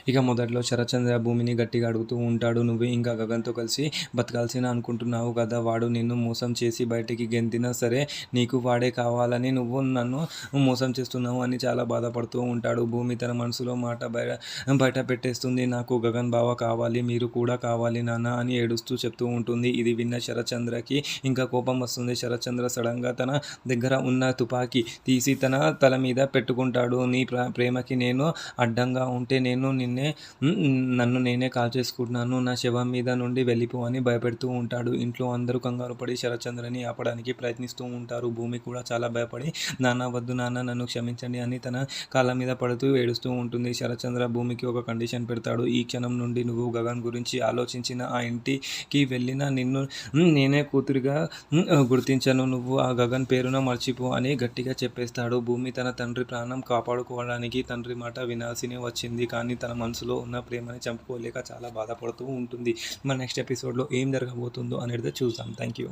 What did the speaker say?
ఇక మొదట్లో శరత్చంద్ర భూమిని గట్టిగా అడుగుతూ ఉంటాడు. నువ్వు ఇంకా గగన్తో కలిసి బతకాల్సిన అనుకుంటున్నావు కదా, వాడు నిన్ను మోసం చేసి బయటికి గెంతినా సరే నీకు వాడే కావాలని నువ్వు నన్ను మోసం చేస్తున్నావు అని చాలా బాధపడుతూ ఉంటాడు. భూమి తన మనసులో మాట బయట పెట్టేస్తుంది. నాకు గగన్ బావ కావాలి, మీరు కూడా కావాలి నాన్న అని ఏడుస్తూ చెప్తూ ఉంటుంది. ఇది విన్న శరత్చంద్రకి ఇంకా కోపం వస్తుంది. శరత్చంద్ర సడన్గా తన దగ్గర ఉన్న తుపాకీ తీసి తన తల మీద పెట్టుకుంటాడు. నీ ప్రేమకి నేను అడ్డంగా ఉంటే నన్ను నేనే కాల్చేసుకుంటున్నాను, నా శవం మీద నుండి వెళ్ళిపో అని భయపెడుతూ ఉంటాడు. ఇంట్లో అందరూ కంగారు పడి శరత్చంద్రని ఆపడానికి ప్రయత్నిస్తూ ఉంటారు. భూమి కూడా చాలా భయపడి నాన్న వద్దు నాన్న, నన్ను క్షమించండి అని తన కాళ్ళ మీద పడుతూ ఏడుస్తూ ఉంటుంది. శరత్చంద్ర భూమికి ఒక కండిషన్ పెడతాడు. ఈ క్షణం నుండి నువ్వు గగన్ గురించి ఆలోచించిన ఆ ఇంటికి వెళ్ళిన నిన్ను నేనే కూతురిగా గుర్తించను, నువ్వు ఆ గగన్ పేరున మర్చిపో అని గట్టిగా చెప్పేస్తాడు. భూమి తన తండ్రి ప్రాణం కాపాడుకోవడానికి తండ్రి మాట వినాల్సినే వచ్చింది, కానీ తన మనసులో ఉన్న ప్రేమని చంపుకోలేక చాలా బాధపడుతూ ఉంటుంది. మన నెక్స్ట్ ఎపిసోడ్లో ఏం జరగబోతుందో అనేది చూద్దాం. Thank you.